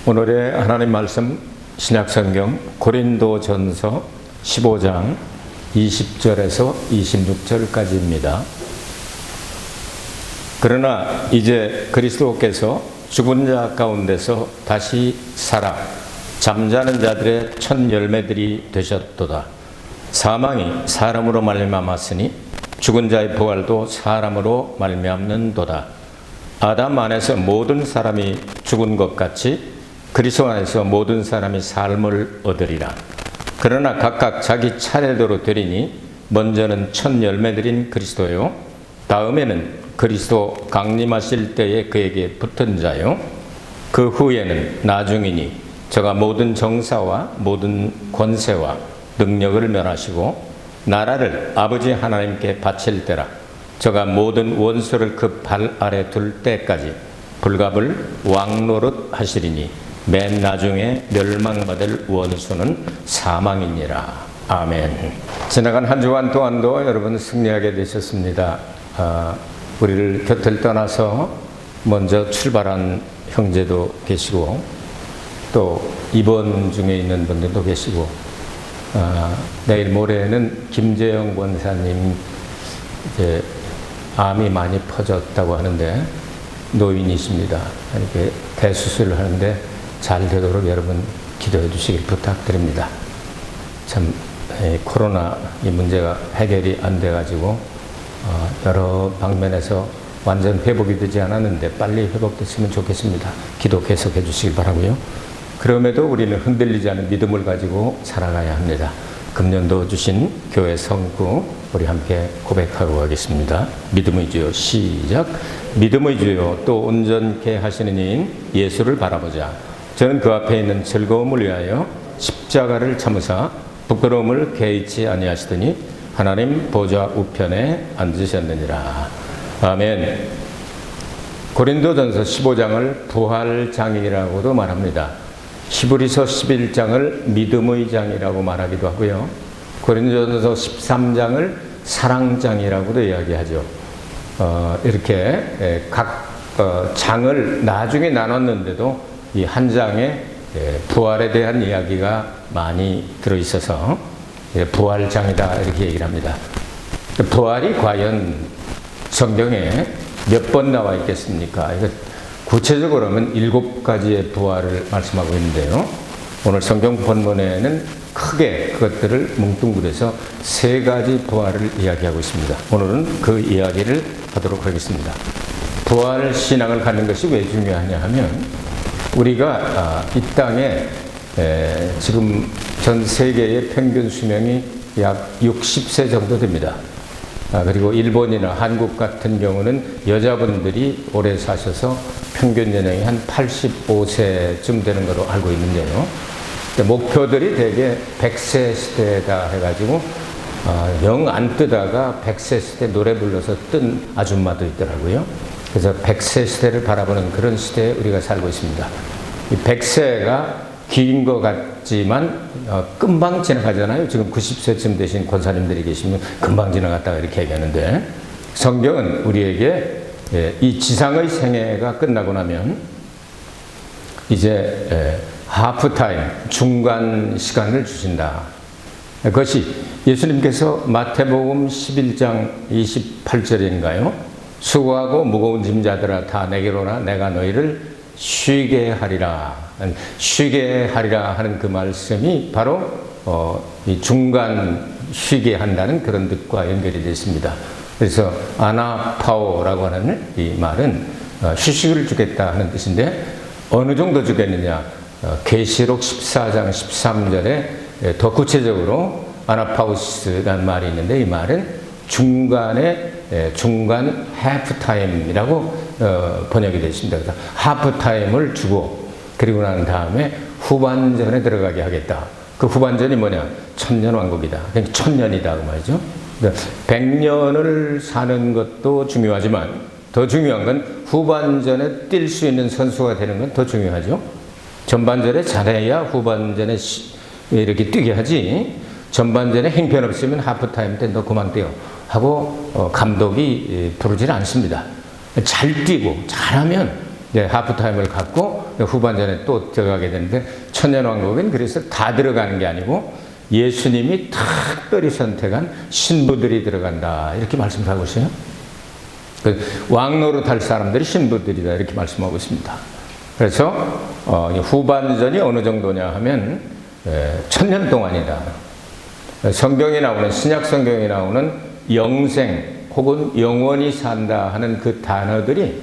오늘의 하나님 말씀 신약성경 고린도전서 15장 20절에서 26절까지입니다. 그러나 이제 그리스도께서 죽은 자 가운데서 다시 살아 잠자는 자들의 첫 열매들이 되셨도다. 사망이 사람으로 말미암았으니 죽은 자의 부활도 사람으로 말미암는도다. 아담 안에서 모든 사람이 죽은 것 같이 그리스도 안에서 모든 사람이 삶을 얻으리라. 그러나 각각 자기 차례대로 되리니 먼저는 첫 열매들인 그리스도요, 다음에는 그리스도 강림하실 때에 그에게 붙은 자요, 그 후에는 나중이니 저가 모든 정사와 모든 권세와 능력을 멸하시고 나라를 아버지 하나님께 바칠 때라. 저가 모든 원수를 그 발 아래 둘 때까지 불갑을 왕노릇 하시리니 맨 나중에 멸망받을 원수는 사망이니라. 아멘. 지나간 한 주간 동안도 여러분 승리하게 되셨습니다. 우리를 곁을 떠나서 먼저 출발한 형제도 계시고 또 입원 중에 있는 분들도 계시고 내일 모레는 김재영 권사님 이제 암이 많이 퍼졌다고 하는데 노인이십니다. 이렇게 대수술을 하는데 잘 되도록 여러분 기도해 주시길 부탁드립니다. 참 코로나 이 문제가 해결이 안 돼가지고 여러 방면에서 완전 회복이 되지 않았는데 빨리 회복됐으면 좋겠습니다. 기도 계속해 주시길 바라고요. 그럼에도 우리는 흔들리지 않은 믿음을 가지고 살아가야 합니다. 금년도 주신 교회 성구 우리 함께 고백하고 가겠습니다. 믿음의 주여 시작. 믿음의 주여 또 온전케 하시는 이인 예수를 바라보자. 저는 그 앞에 있는 즐거움을 위하여 십자가를 참으사 부끄러움을 개의치 아니하시더니 하나님 보좌 우편에 앉으셨느니라. 아멘. 고린도전서 15장을 부활장이라고도 말합니다. 히브리서 11장을 믿음의 장이라고 말하기도 하고요. 고린도전서 13장을 사랑장이라고도 이야기하죠. 이렇게 각 장을 나중에 나눴는데도 이 한 장에 부활에 대한 이야기가 많이 들어있어서 부활장이다 이렇게 얘기를 합니다. 부활이 과연 성경에 몇 번 나와 있겠습니까? 이거 구체적으로는 7가지의 부활을 말씀하고 있는데요. 오늘 성경 본문에는 크게 그것들을 뭉뚱그려서 3가지 부활을 이야기하고 있습니다. 오늘은 그 이야기를 하도록 하겠습니다. 부활 신앙을 갖는 것이 왜 중요하냐 하면 우리가 이 땅에 지금 전 세계의 평균 수명이 약 60세 정도 됩니다. 그리고 일본이나 한국 같은 경우는 여자분들이 오래 사셔서 평균 연령이 한 85세쯤 되는 걸로 알고 있는데요. 목표들이 대개 100세 시대다 해가지고 영 안 뜨다가 100세 시대 노래 불러서 뜬 아줌마도 있더라고요. 그래서 100세 시대를 바라보는 그런 시대에 우리가 살고 있습니다. 이 100세가 긴 것 같지만 금방 지나가잖아요. 지금 90세쯤 되신 권사님들이 계시면 금방 지나갔다가 이렇게 얘기하는데 성경은 우리에게 이 지상의 생애가 끝나고 나면 이제 하프타임, 중간 시간을 주신다. 그것이 예수님께서 마태복음 11장 28절인가요? 수고하고 무거운 짐자들아 다 내게로 오라 내가 너희를 쉬게 하리라. 쉬게 하리라 하는 그 말씀이 바로 이 중간 쉬게 한다는 그런 뜻과 연결이 되어 있습니다. 그래서 아나파오라고 하는 이 말은 휴식을 주겠다 하는 뜻인데 어느 정도 주겠느냐? 계시록 14장 13절에 더 구체적으로 아나파우스라는 말이 있는데 이 말은 중간에 중간 하프타임이라고 번역이 되어 있습니다. 그래서 하프타임을 주고 그리고 난 다음에 후반전에 들어가게 하겠다. 그 후반전이 뭐냐? 천년왕국이다. 그러니까 천년이다 그 말이죠. 100년을 사는 것도 중요하지만 더 중요한 건 후반전에 뛸 수 있는 선수가 되는 건 더 중요하죠. 전반전에 잘해야 후반전에 이렇게 뛰게 하지 전반전에 형편없으면 하프타임 때 너 그만 뛰어 하고 감독이 부르지는 않습니다. 잘 뛰고 잘하면 하프타임을 갖고 후반전에 또 들어가게 되는데 천년왕국은 그래서 다 들어가는 게 아니고 예수님이 특별히 선택한 신부들이 들어간다 이렇게 말씀하고 있어요. 왕노릇 할 사람들이 신부들이다 이렇게 말씀하고 있습니다. 그래서 후반전이 어느 정도냐 하면 1000년 동안이다. 성경에 나오는 신약 성경에 나오는 영생 혹은 영원히 산다 하는 그 단어들이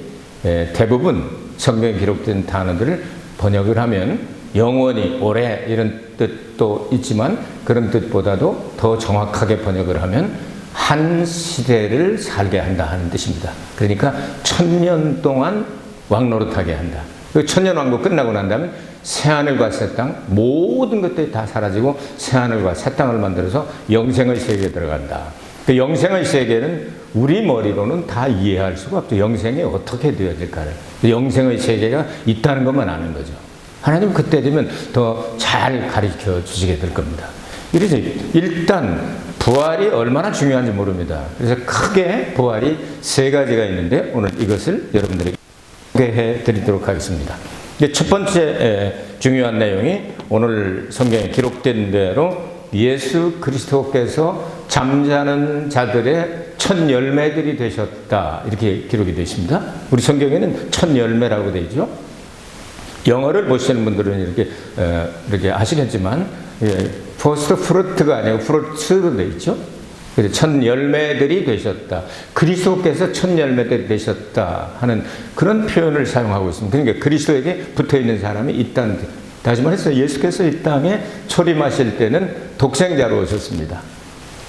대부분 성경에 기록된 단어들을 번역을 하면 영원히 오래 이런 뜻도 있지만 그런 뜻보다도 더 정확하게 번역을 하면 한 시대를 살게 한다 하는 뜻입니다. 그러니까 1000년 동안 왕노릇하게 한다. 그 천년왕국 끝나고 난 다음에 새하늘과 새 땅 모든 것들이 다 사라지고 새하늘과 새 땅을 만들어서 영생의 세계에 들어간다. 그 영생의 세계는 우리 머리로는 다 이해할 수가 없죠. 영생이 어떻게 되어질까를. 영생의 세계가 있다는 것만 아는 거죠. 하나님 그때 되면 더 잘 가르쳐 주시게 될 겁니다. 이래서 일단 부활이 얼마나 중요한지 모릅니다. 그래서 크게 부활이 세 가지가 있는데 오늘 이것을 여러분들에게 소개해 드리도록 하겠습니다. 첫 번째 중요한 내용이 오늘 성경에 기록된 대로 예수 그리스도께서 잠자는 자들의 첫 열매들이 되셨다 이렇게 기록이 되어 있습니다. 우리 성경에는 첫 열매라고 되어 있죠. 영어를 보시는 분들은 이렇게 아시겠지만 퍼스트 프루트가 아니고 프루트로 되어 있죠. 그래서 첫 열매들이 되셨다. 그리스도께서 첫 열매들이 되셨다 하는 그런 표현을 사용하고 있습니다. 그러니까 그리스도에게 붙어 있는 사람이 있다는 뜻. 다시 말해서 예수께서 이 땅에 초림하실 때는 독생자로 오셨습니다.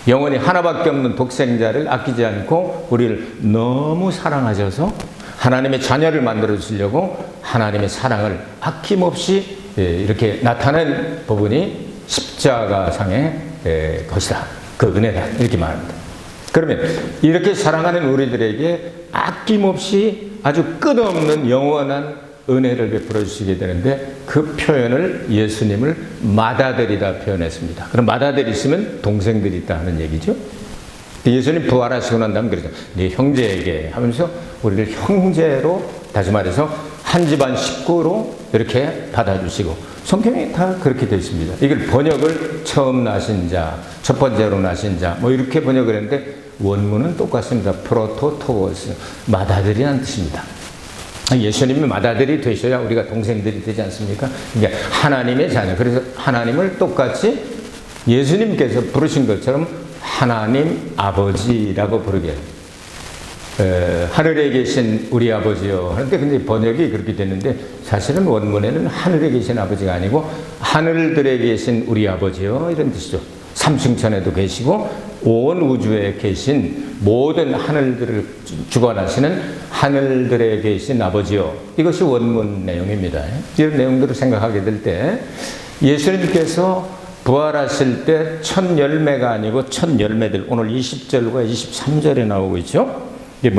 영원히 하나밖에 없는 독생자를 아끼지 않고 우리를 너무 사랑하셔서 하나님의 자녀를 만들어 주시려고 하나님의 사랑을 아낌없이 이렇게 나타낸 부분이 십자가상의 것이다. 그 은혜다. 이렇게 말합니다. 그러면 이렇게 사랑하는 우리들에게 아낌없이 아주 끝없는 영원한 은혜를 베풀어 주시게 되는데 그 표현을 예수님을 맏아들이다 표현했습니다. 그럼 맏아들이 있으면 동생들이 있다 하는 얘기죠. 예수님 부활하시고 난 다음에 그러죠. 네 형제에게 하면서 우리를 형제로 다시 말해서 한 집안 식구로 이렇게 받아주시고 성경에 다 그렇게 되어 있습니다. 이걸 번역을 처음 나신 자, 첫 번째로 나신 자 뭐 이렇게 번역을 했는데 원문은 똑같습니다. 프로토토스, 맏아들이라는 뜻입니다. 예수님이 맏아들이 되셔야 우리가 동생들이 되지 않습니까? 그러니까 하나님의 자녀. 그래서 하나님을 똑같이 예수님께서 부르신 것처럼 하나님 아버지라고 부르게 하늘에 계신 우리 아버지요 하는데 근데 번역이 그렇게 됐는데 사실은 원문에는 하늘에 계신 아버지가 아니고 하늘들에 계신 우리 아버지요 이런 뜻이죠. 삼층천에도 계시고 온 우주에 계신 모든 하늘들을 주관하시는 하늘들에 계신 아버지요. 이것이 원문 내용입니다. 이런 내용들을 생각하게 될 때 예수님께서 부활하실 때 첫 열매가 아니고 첫 열매들 오늘 20절과 23절에 나오고 있죠. 이게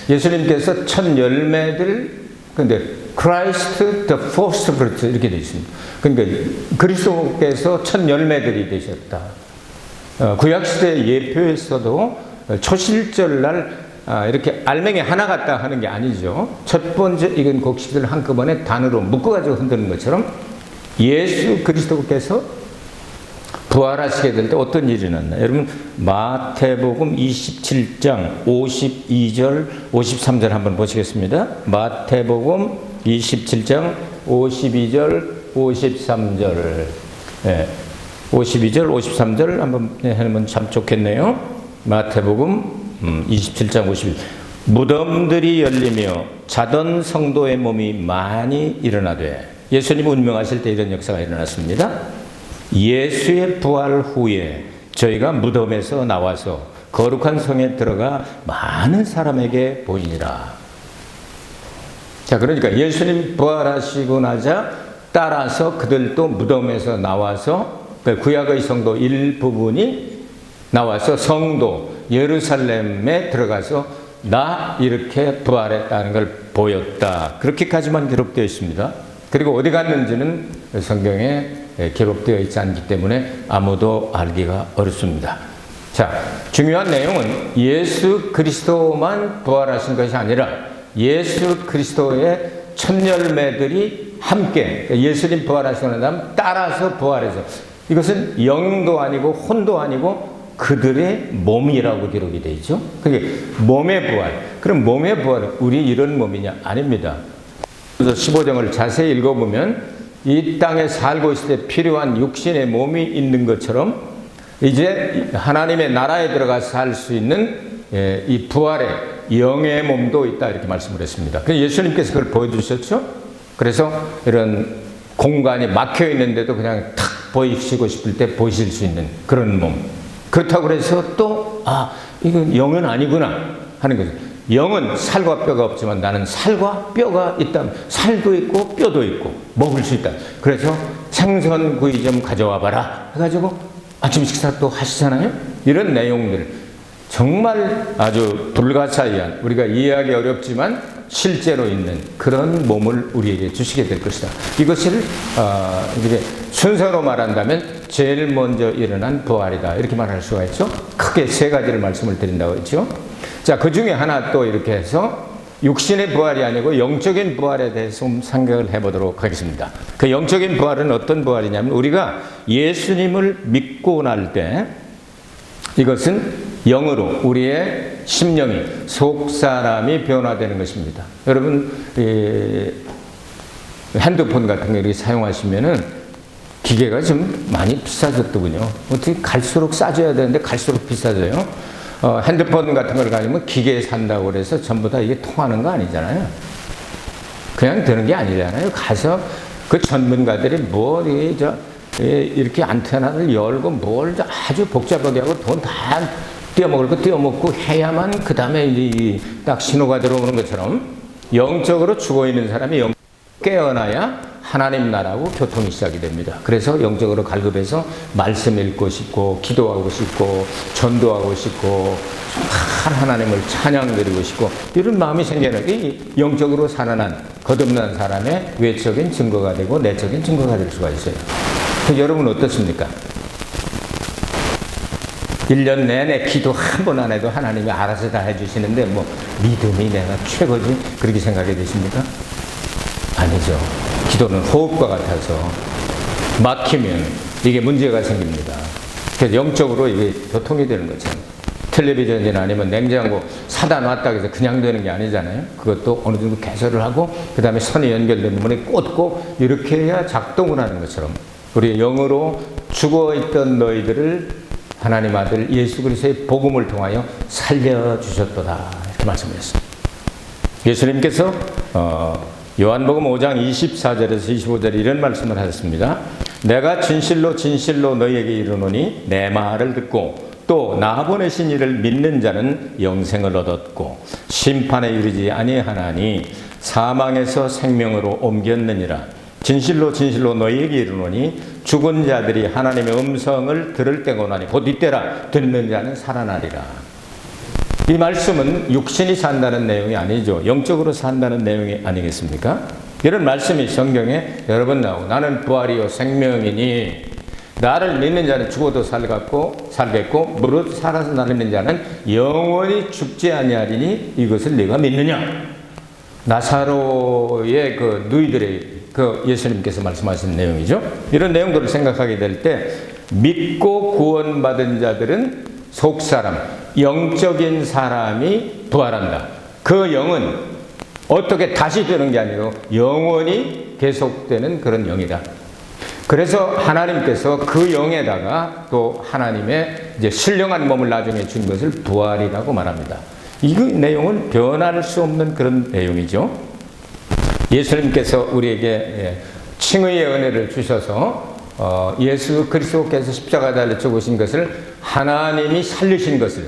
예수님께서 첫 열매들 근데 Christ the first fruit 이렇게 되어 있습니다. 그러니까 그리스도께서 첫 열매들이 되셨다. 구약시대 예표에서도 초실절날 이렇게 알맹이 하나 같다 하는 게 아니죠. 첫 번째 익은 곡식을 한꺼번에 단으로 묶어가지고 흔드는 것처럼 예수 그리스도께서 부활하시게 될 때 어떤 일이 일어났나? 여러분 마태복음 27장 52절 53절 한번 보시겠습니다. 마태복음 27장 52절 53절 52절 53절 한번 해보면 참 좋겠네요. 마태복음 27장 52절 무덤들이 열리며 자던 성도의 몸이 많이 일어나되 예수님 운명하실 때 이런 역사가 일어났습니다. 예수의 부활 후에 저희가 무덤에서 나와서 거룩한 성에 들어가 많은 사람에게 보이니라. 자, 그러니까 예수님 부활하시고 나자 따라서 그들도 무덤에서 나와서 구약의 성도 일부분이 나와서 성도 예루살렘에 들어가서 나 이렇게 부활했다는 걸 보였다. 그렇게까지만 기록되어 있습니다. 그리고 어디 갔는지는 성경에 기록되어 있지 않기 때문에 아무도 알기가 어렵습니다. 자, 중요한 내용은 예수 그리스도만 부활하신 것이 아니라 예수 그리스도의 첫 열매들이 함께 예수님 부활하시고 난 다음 따라서 부활해서 이것은 영도 아니고 혼도 아니고 그들의 몸이라고 기록이 되어 있죠. 그게 몸의 부활. 그럼 몸의 부활은 우리 이런 몸이냐? 아닙니다. 그래서 15장을 자세히 읽어보면 이 땅에 살고 있을 때 필요한 육신의 몸이 있는 것처럼 이제 하나님의 나라에 들어가서 살 수 있는 이 부활의 영의 몸도 있다 이렇게 말씀을 했습니다. 예수님께서 그걸 보여주셨죠. 그래서 이런 공간이 막혀 있는데도 그냥 탁 보이시고 싶을 때 보이실 수 있는 그런 몸. 그렇다고 해서 또 이건 영은 아니구나 하는 거죠. 영은 살과 뼈가 없지만 나는 살과 뼈가 있다. 살도 있고 뼈도 있고 먹을 수 있다. 그래서 생선 구이 좀 가져와 봐라 해가지고 아침 식사 또 하시잖아요. 이런 내용들 정말 아주 불가사의한 우리가 이해하기 어렵지만 실제로 있는 그런 몸을 우리에게 주시게 될 것이다. 이것을 이렇게 순서로 말한다면 제일 먼저 일어난 부활이다 이렇게 말할 수가 있죠. 크게 세 가지를 말씀을 드린다고 했죠. 자, 그 중에 하나 또 이렇게 해서 육신의 부활이 아니고 영적인 부활에 대해서 좀 생각을 해보도록 하겠습니다. 그 영적인 부활은 어떤 부활이냐면 우리가 예수님을 믿고 날 때 이것은 영으로 우리의 심령이 속사람이 변화되는 것입니다. 여러분 핸드폰 같은 거 이렇게 사용하시면은 기계가 좀 많이 비싸졌더군요. 어떻게 갈수록 싸져야 되는데 갈수록 비싸져요. 핸드폰 같은 걸 가지면 기계에 산다고 그래서 전부 다 이게 통하는 거 아니잖아요. 그냥 되는 게 아니잖아요. 가서 그 전문가들이 이렇게 안테나를 열고 뭘 아주 복잡하게 하고 돈 다 띄어먹을 거 띄어먹고 해야만 그 다음에 딱 신호가 들어오는 것처럼 영적으로 죽어있는 사람이 깨어나야 하나님 나라하고 교통이 시작이 됩니다. 그래서 영적으로 갈급해서 말씀 읽고 싶고 기도하고 싶고 전도하고 싶고 하나님을 찬양드리고 싶고 이런 마음이 생겨나는 게 영적으로 살아난 거듭난 사람의 외적인 증거가 되고 내적인 증거가 될 수가 있어요. 여러분 어떻습니까? 1년 내내 기도 한 번 안 해도 하나님이 알아서 다 해주시는데 믿음이 내가 최고지 그렇게 생각이 되십니까? 아니죠. 기도는 호흡과 같아서 막히면 이게 문제가 생깁니다. 그래서 영적으로 이게 교통이 되는 것처럼 텔레비전이나 아니면 냉장고 사다 놨다 해서 그냥 되는 게 아니잖아요. 그것도 어느 정도 개설을 하고 그 다음에 선이 연결된 부분에 꽂고 이렇게 해야 작동을 하는 것처럼 우리 영으로 죽어있던 너희들을 하나님 아들 예수 그리스도의 복음을 통하여 살려주셨도다 이렇게 말씀하셨습니다. 예수님께서 요한복음 5장 24절에서 25절에 이런 말씀을 하셨습니다. 내가 진실로 진실로 너희에게 이르노니 내 말을 듣고 또 나 보내신 이를 믿는 자는 영생을 얻었고 심판에 이르지 아니하나니 사망에서 생명으로 옮겼느니라. 진실로 진실로 너희에게 이르노니 죽은 자들이 하나님의 음성을 들을 때가 오나니 곧 이때라. 듣는 자는 살아나리라. 이 말씀은 육신이 산다는 내용이 아니죠. 영적으로 산다는 내용이 아니겠습니까? 이런 말씀이 성경에 여러 번 나오고 나는 부활이요 생명이니 나를 믿는 자는 죽어도 살겠고 무릇 살아서 나를 믿는 자는 영원히 죽지 아니하리니 이것을 네가 믿느냐? 나사로의 그 누이들의 그 예수님께서 말씀하신 내용이죠. 이런 내용들을 생각하게 될 때 믿고 구원받은 자들은 속사람, 영적인 사람이 부활한다. 그 영은 어떻게 다시 되는 게 아니고 영원히 계속되는 그런 영이다. 그래서 하나님께서 그 영에다가 또 하나님의 이제 신령한 몸을 나중에 준 것을 부활이라고 말합니다. 이 내용은 변할 수 없는 그런 내용이죠. 예수님께서 우리에게 칭의의 은혜를 주셔서 예수 그리스도께서 십자가에 달려 죽으신 것을 하나님이 살리신 것을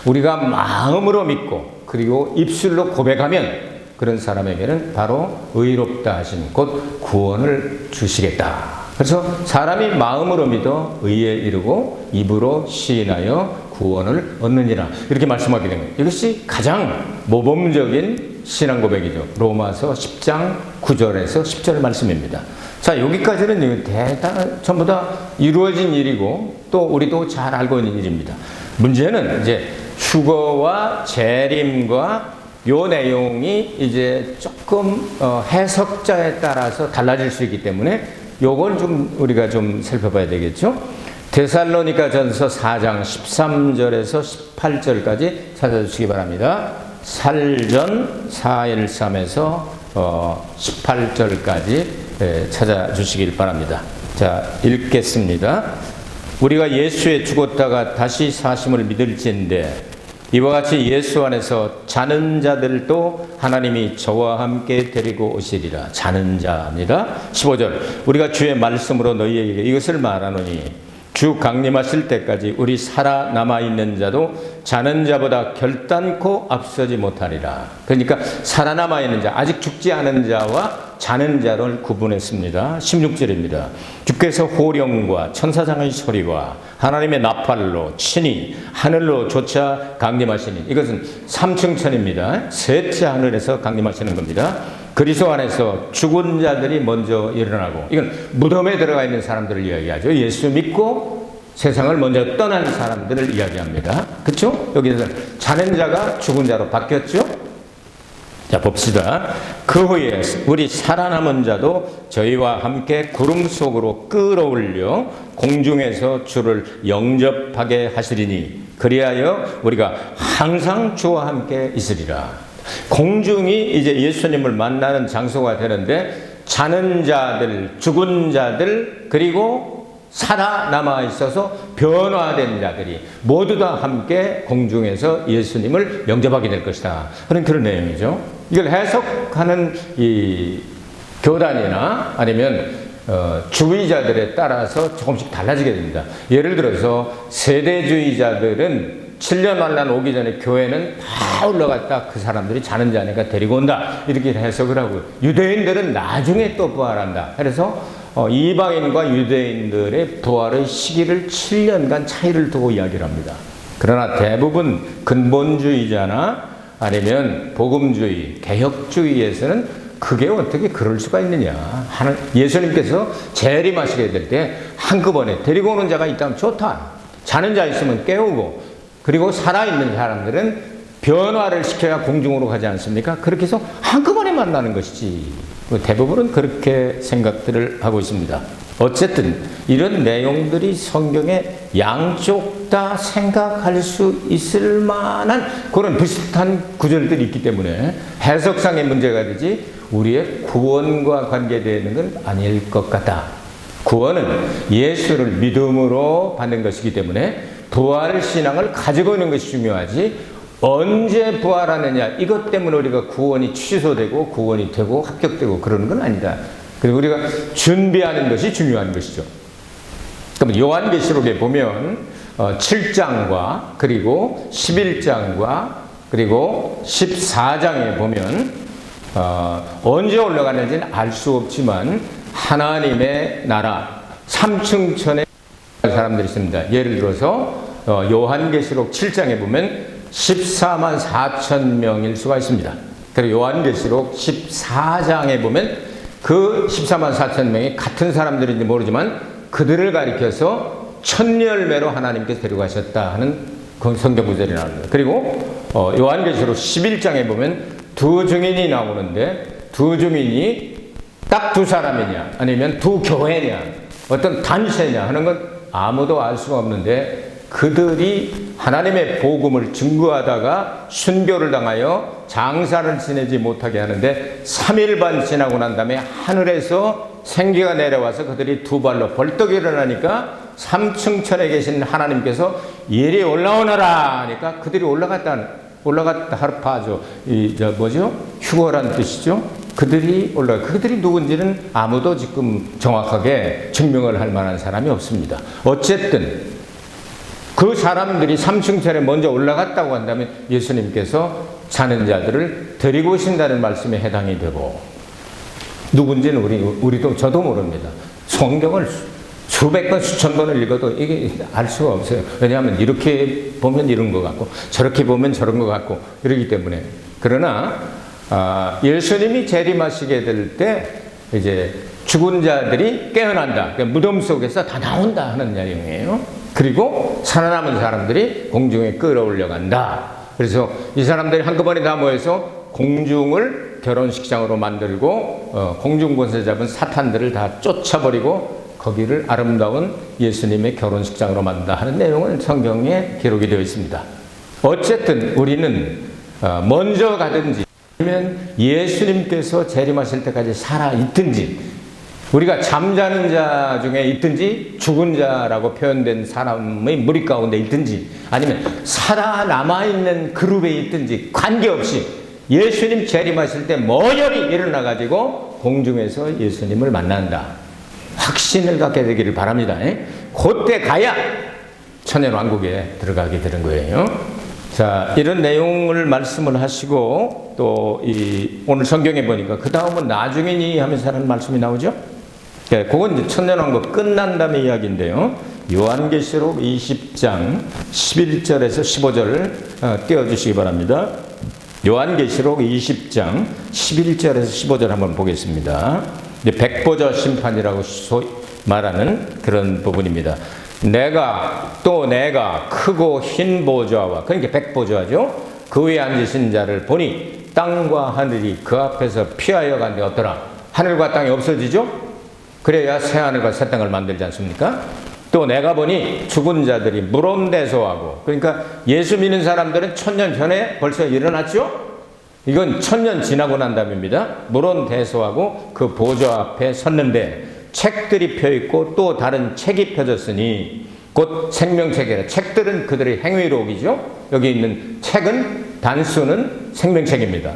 우리가 마음으로 믿고 그리고 입술로 고백하면 그런 사람에게는 바로 의롭다 하신 곧 구원을 주시겠다. 그래서 사람이 마음으로 믿어 의에 이르고 입으로 시인하여 구원을 얻느니라 이렇게 말씀하게 된 거예요. 이것이 가장 모범적인 신앙 고백이죠. 로마서 10장 9절에서 10절 말씀입니다. 자, 여기까지는 전부 다 이루어진 일이고 또 우리도 잘 알고 있는 일입니다. 문제는 이제 휴거와 재림과 요 내용이 이제 조금 해석자에 따라서 달라질 수 있기 때문에 요걸 좀 우리가 좀 살펴봐야 되겠죠. 데살로니가 전서 4장 13절에서 18절까지 찾아주시기 바랍니다. 살전 413에서 18절까지 찾아주시길 바랍니다. 자, 읽겠습니다. 우리가 예수에 죽었다가 다시 사심을 믿을지인데 이와 같이 예수 안에서 자는 자들도 하나님이 저와 함께 데리고 오시리라. 자는 자입니다. 15절 우리가 주의 말씀으로 너희에게 이것을 말하노니 주 강림하실 때까지 우리 살아남아 있는 자도 자는 자보다 결단코 앞서지 못하리라. 그러니까 살아남아 있는 자, 아직 죽지 않은 자와 자는 자를 구분했습니다. 16절입니다. 주께서 호령과 천사장의 소리와 하나님의 나팔로 친히 하늘로 조차 강림하시니, 이것은 3층 천입니다. 셋째 하늘에서 강림하시는 겁니다. 그리스도 안에서 죽은 자들이 먼저 일어나고, 이건 무덤에 들어가 있는 사람들을 이야기하죠. 예수 믿고 세상을 먼저 떠난 사람들을 이야기합니다. 그렇죠? 여기서 자는 자가 죽은 자로 바뀌었죠. 자, 봅시다. 그 후에 우리 살아남은 자도 저희와 함께 구름 속으로 끌어올려 공중에서 주를 영접하게 하시리니 그리하여 우리가 항상 주와 함께 있으리라. 공중이 이제 예수님을 만나는 장소가 되는데, 자는 자들, 죽은 자들, 그리고 살아남아 있어서 변화된 자들이 모두 다 함께 공중에서 예수님을 영접하게 될 것이다. 그런 내용이죠. 이걸 해석하는 이 교단이나 아니면 주의자들에 따라서 조금씩 달라지게 됩니다. 예를 들어서 세대주의자들은 7년 환란 오기 전에 교회는 다 올라갔다 그 사람들이 자는 자니까 데리고 온다, 이렇게 해석을 하고, 유대인들은 나중에 또 부활한다. 그래서 이방인과 유대인들의 부활의 시기를 7년간 차이를 두고 이야기를 합니다. 그러나 대부분 근본주의자나 아니면 복음주의, 개혁주의에서는 그게 어떻게 그럴 수가 있느냐. 예수님께서 재림하시게 될 때 한꺼번에 데리고 오는 자가 있다면 좋다. 자는 자 있으면 깨우고, 그리고 살아있는 사람들은 변화를 시켜야 공중으로 가지 않습니까? 그렇게 해서 한꺼번에 만나는 것이지. 대부분은 그렇게 생각들을 하고 있습니다. 어쨌든 이런 내용들이 성경에 양쪽 다 생각할 수 있을 만한 그런 비슷한 구절들이 있기 때문에 해석상의 문제가 되지 우리의 구원과 관계되는 건 아닐 것 같다. 구원은 예수를 믿음으로 받는 것이기 때문에 부활신앙을 가지고 있는 것이 중요하지, 언제 부활하느냐 이것 때문에 우리가 구원이 취소되고 구원이 되고 합격되고 그러는 건 아니다. 그리고 우리가 준비하는 것이 중요한 것이죠. 그럼 요한계시록에 보면 7장과 그리고 11장과 그리고 14장에 보면 언제 올라가는지는 알 수 없지만 하나님의 나라 3층 천에 사람들이 있습니다. 예를 들어서 요한계시록 7장에 보면 14만 4천 명일 수가 있습니다. 그리고 요한계시록 14장에 보면 그 14만 4천 명이 같은 사람들인지 모르지만 그들을 가리켜서 천열매로 하나님께서 데려가셨다 하는 그 성경 구절이 나옵니다. 그리고 요한계시록 11장에 보면 두 증인이 나오는데, 두 증인이 딱 두 사람이냐 아니면 두 교회냐 어떤 단체냐 하는 건 아무도 알 수가 없는데, 그들이 하나님의 복음을 증거하다가 순교를 당하여 장사를 지내지 못하게 하는데 3일 반 지나고 난 다음에 하늘에서 생기가 내려와서 그들이 두 발로 벌떡 일어나니까 3층 천에 계신 하나님께서 이리 올라오너라 하니까 그들이 올라갔다 하르파죠. 휴거란 뜻이죠. 그들이 그들이 누군지는 아무도 지금 정확하게 증명을 할 만한 사람이 없습니다. 어쨌든 그 사람들이 3층 천에 먼저 올라갔다고 한다면 예수님께서 자는 자들을 데리고 오신다는 말씀에 해당이 되고, 누군지는 우리도 저도 모릅니다. 성경을 수백 번 수천 번을 읽어도 이게 알 수가 없어요. 왜냐하면 이렇게 보면 이런 것 같고 저렇게 보면 저런 것 같고 이러기 때문에. 그러나 예수님이 재림하시게 될 때 이제 죽은 자들이 깨어난다. 그러니까 무덤 속에서 다 나온다 하는 내용이에요. 그리고 살아남은 사람들이 공중에 끌어올려 간다. 그래서 이 사람들이 한꺼번에 다 모여서 공중을 결혼식장으로 만들고 공중 권세 잡은 사탄들을 다 쫓아버리고 거기를 아름다운 예수님의 결혼식장으로 만든다 하는 내용은 성경에 기록이 되어 있습니다. 어쨌든 우리는 먼저 가든지 아니면 예수님께서 재림하실 때까지 살아 있든지 우리가 잠자는 자 중에 있든지 죽은 자라고 표현된 사람의 무리 가운데 있든지 아니면 살아남아있는 그룹에 있든지 관계없이 예수님 재림하실 때 모조리 일어나가지고 공중에서 예수님을 만난다. 확신을 갖게 되기를 바랍니다. 그때 가야 천년왕국에 들어가게 되는 거예요. 자, 이런 내용을 말씀을 하시고 또 오늘 성경에 보니까 그 다음은 나중이니 하면서 하는 말씀이 나오죠. 그건 이제 천년왕국 끝난 다음의 이야기인데요. 요한계시록 20장 11절에서 15절을 띄워주시기 바랍니다. 요한계시록 20장 11절에서 15절 한번 보겠습니다. 백보자 심판이라고 말하는 그런 부분입니다. 내가 크고 흰 보좌와 그러니까 백보좌죠. 그 위에 앉으신 자를 보니 땅과 하늘이 그 앞에서 피하여 간데 어떠나 하늘과 땅이 없어지죠. 그래야 새 하늘과 새 땅을 만들지 않습니까? 또 내가 보니 죽은 자들이 물온대소하고 그러니까 예수 믿는 사람들은 천년 전에 벌써 일어났죠. 이건 천년 지나고 난 다음입니다. 물온대소하고 그 보좌 앞에 섰는데 책들이 펴있고 또 다른 책이 펴졌으니 곧 생명책이라. 책들은 그들의 행위록이죠. 여기 있는 책은 단수는 생명책입니다.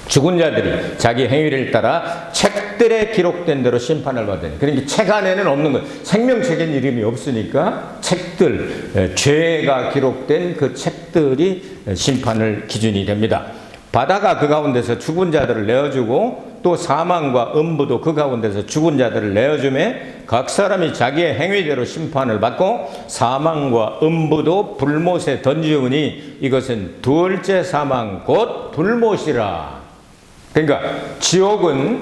죽은 자들이 자기 행위를 따라 책들에 기록된 대로 심판을 받으니. 그러니까 책 안에는 없는 거예요. 생명책엔 이름이 없으니까 책들, 죄가 기록된 그 책들이 심판을 기준이 됩니다. 바다가 그 가운데서 죽은 자들을 내어주고 또 사망과 음부도 그 가운데서 죽은 자들을 내어주매 각 사람이 자기의 행위대로 심판을 받고 사망과 음부도 불못에 던지우니 이것은 둘째 사망 곧 불못이라. 그러니까 지옥은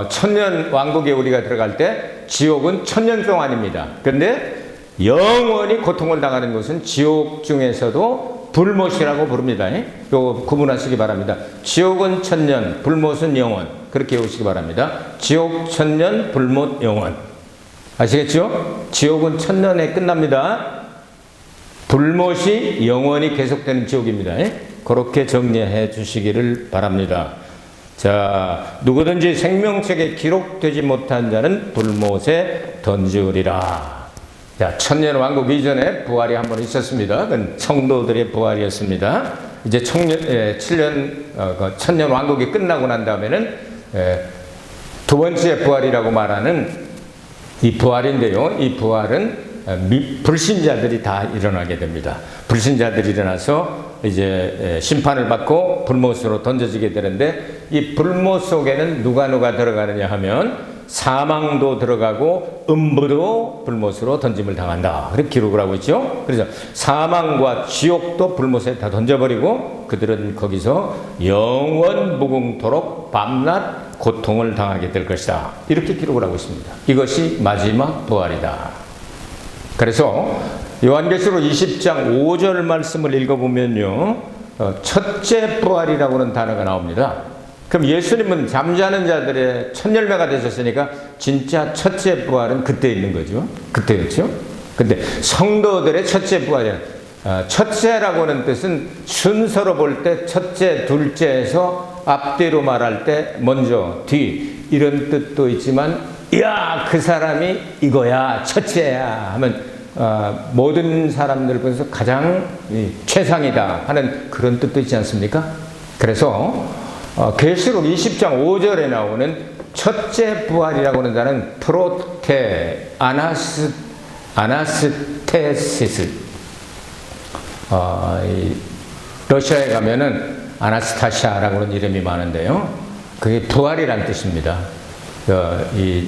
천년 왕국에 우리가 들어갈 때 지옥은 천년 동안입니다. 그런데 영원히 고통을 당하는 것은 지옥 중에서도 불못이라고 부릅니다. 이거 구분하시기 바랍니다. 지옥은 천년, 불못은 영원. 그렇게 외우시기 바랍니다. 지옥 천년, 불못 영원. 아시겠죠? 지옥은 천년에 끝납니다. 불못이 영원히 계속되는 지옥입니다. 그렇게 정리해 주시기를 바랍니다. 자, 누구든지 생명책에 기록되지 못한 자는 불못에 던지우리라. 자, 천년왕국 이전에 부활이 한 번 있었습니다. 그건 성도들의 부활이었습니다. 이제 천년왕국이 끝나고 난 다음에는 두 번째 부활이라고 말하는 이 부활인데요. 이 부활은 불신자들이 다 일어나게 됩니다. 불신자들이 일어나서 이제 심판을 받고 불못으로 던져지게 되는데 이 불못 속에는 누가 들어가느냐 하면 사망도 들어가고 음부도 불못으로 던짐을 당한다. 그렇게 기록을 하고 있죠. 그래서 사망과 지옥도 불못에 다 던져버리고 그들은 거기서 영원 무궁토록 밤낮 고통을 당하게 될 것이다. 이렇게 기록을 하고 있습니다. 이것이 마지막 부활이다. 그래서 요한계시록 20장 5절 말씀을 읽어보면요. 첫째 부활이라고 하는 단어가 나옵니다. 그럼 예수님은 잠자는 자들의 첫 열매가 되셨으니까 진짜 첫째 부활은 그때 있는 거죠. 그때였죠. 근데 성도들의 첫째 부활이란 첫째라고 하는 뜻은 순서로 볼 때 첫째, 둘째에서 앞뒤로 말할 때 먼저, 뒤 이런 뜻도 있지만 야, 그 사람이 이거야, 첫째야 하면 모든 사람들 중에서 가장 최상이다 하는 그런 뜻도 있지 않습니까? 그래서 계시록 20장 5절에 나오는 첫째 부활이라고 하는 단어는 프로테 아나스테시스. 러시아에 가면은 아나스타샤라고 하는 이름이 많은데요. 그게 부활이란 뜻입니다. 이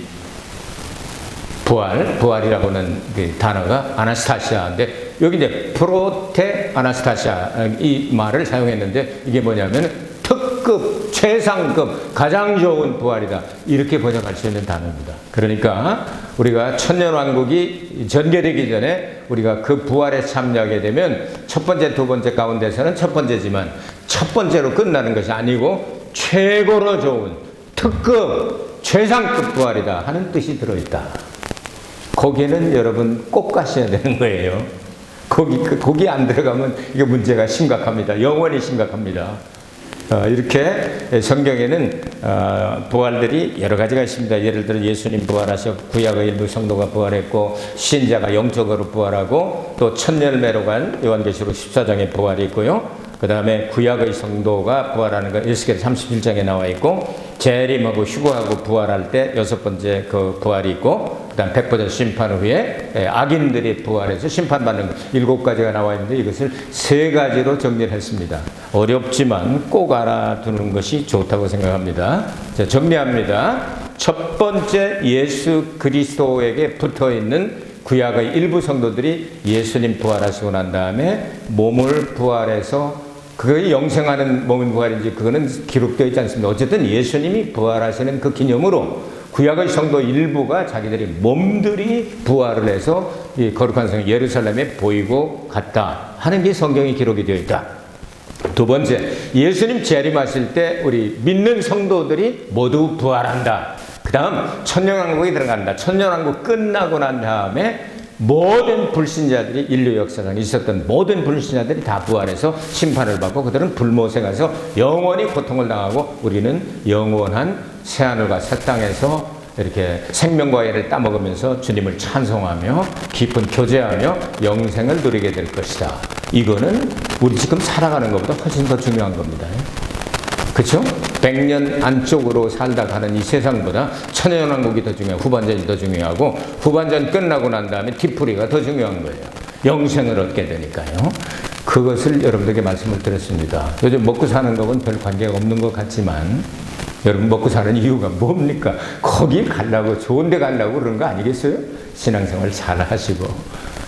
부활이라고 하는 그 단어가 아나스타시아인데 여기 이제 프로테 아나스타시아 이 말을 사용했는데 이게 뭐냐면 특급, 최상급, 가장 좋은 부활이다. 이렇게 번역할 수 있는 단어입니다. 그러니까 우리가 천년왕국이 전개되기 전에 우리가 그 부활에 참여하게 되면 첫 번째, 두 번째 가운데서는 첫 번째지만 첫 번째로 끝나는 것이 아니고 최고로 좋은 특급 최상급 부활이다 하는 뜻이 들어있다. 거기는 여러분 꼭 가셔야 되는 거예요. 거기 안 들어가면 이게 문제가 심각합니다. 영원히 심각합니다. 이렇게 성경에는 부활들이 여러 가지가 있습니다. 예를 들어 예수님 부활하셨고 구약의 일부 성도가 부활했고 신자가 영적으로 부활하고 또 천열매로 간 요한계시록 14장에 부활이 있고요. 그 다음에 구약의 성도가 부활하는 거 에스겔 37장에 나와 있고 재림하고 휴거하고 부활할 때 6번째 그 부활이 있고 그 다음 백보자 심판 후에 악인들이 부활해서 심판받는 것 7가지가 나와 있는데 이것을 3가지로 정리를 했습니다. 어렵지만 꼭 알아두는 것이 좋다고 생각합니다. 자, 정리합니다. 첫 번째 예수 그리스도에게 붙어있는 구약의 일부 성도들이 예수님 부활하시고 난 다음에 몸을 부활해서 그게 영생하는 몸인 부활인지 그거는 기록되어 있지 않습니다. 어쨌든 예수님이 부활하시는 그 기념으로 구약의 성도 일부가 자기들이 몸들이 부활을 해서 이 거룩한 성 예루살렘에 보이고 갔다 하는 게 성경에 기록이 되어 있다. 두 번째, 예수님 재림하실 때 우리 믿는 성도들이 모두 부활한다. 그 다음 천년왕국에 들어간다. 천년왕국 끝나고 난 다음에 모든 불신자들이 인류 역사상에 있었던 모든 불신자들이 다 부활해서 심판을 받고 그들은 불모생해서 영원히 고통을 당하고 우리는 영원한 새하늘과 새 땅에서 이렇게 생명과 해를 따먹으면서 주님을 찬송하며 깊은 교제하며 영생을 누리게 될 것이다. 이거는 우리 지금 살아가는 것보다 훨씬 더 중요한 겁니다. 그렇죠? 100년 안쪽으로 살다 가는 이 세상보다 천년왕국이 더 중요하고 후반전이 더 중요하고 후반전 끝나고 난 다음에 뒤풀이가 더 중요한 거예요. 영생을 얻게 되니까요. 그것을 여러분들에게 말씀을 드렸습니다. 요즘 먹고 사는 것은 별 관계가 없는 것 같지만 여러분 먹고 사는 이유가 뭡니까? 거기 가려고 좋은 데 가려고 그런 거 아니겠어요? 신앙생활 잘 하시고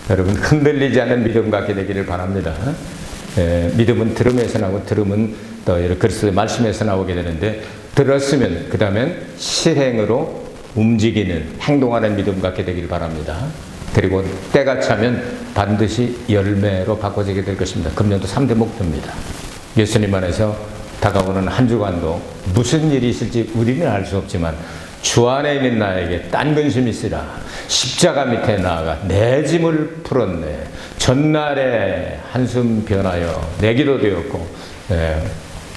여러분 흔들리지 않는 믿음 갖게 되기를 바랍니다. 믿음은 들음에서 나오고 들음은 또 이렇게 그리스도의 말씀에서 나오게 되는데 들었으면 그 다음엔 실행으로 움직이는 행동하는 믿음 갖게 되길 바랍니다. 그리고 때가 차면 반드시 열매로 바꿔지게 될 것입니다. 금년도 3대 목표입니다. 예수님 안에서 다가오는 한 주간도 무슨 일이 있을지 우리는 알 수 없지만 주 안에 있는 나에게 딴 근심이 있으라. 십자가 밑에 나아가 내 짐을 풀었네. 전날에 한숨 변하여 내 기도 되었고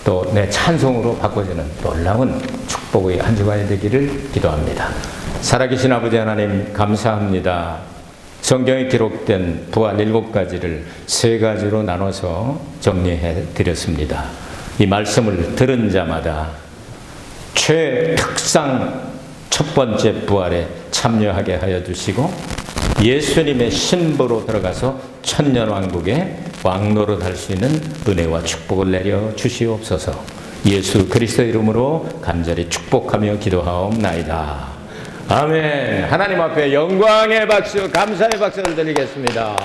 또 내 찬송으로 바꿔지는 놀라운 축복의 한 주간이 되기를 기도합니다. 살아계신 아버지 하나님 감사합니다. 성경에 기록된 부활 7가지를 3가지로 나눠서 정리해 드렸습니다. 이 말씀을 들은 자마다 최특상 첫 번째 부활에 참여하게 하여 주시고 예수님의 신부로 들어가서 천년왕국에 왕노릇할 수 있는 은혜와 축복을 내려 주시옵소서. 예수 그리스도 이름으로 간절히 축복하며 기도하옵나이다. 아멘. 하나님 앞에 영광의 박수, 감사의 박수를 드리겠습니다.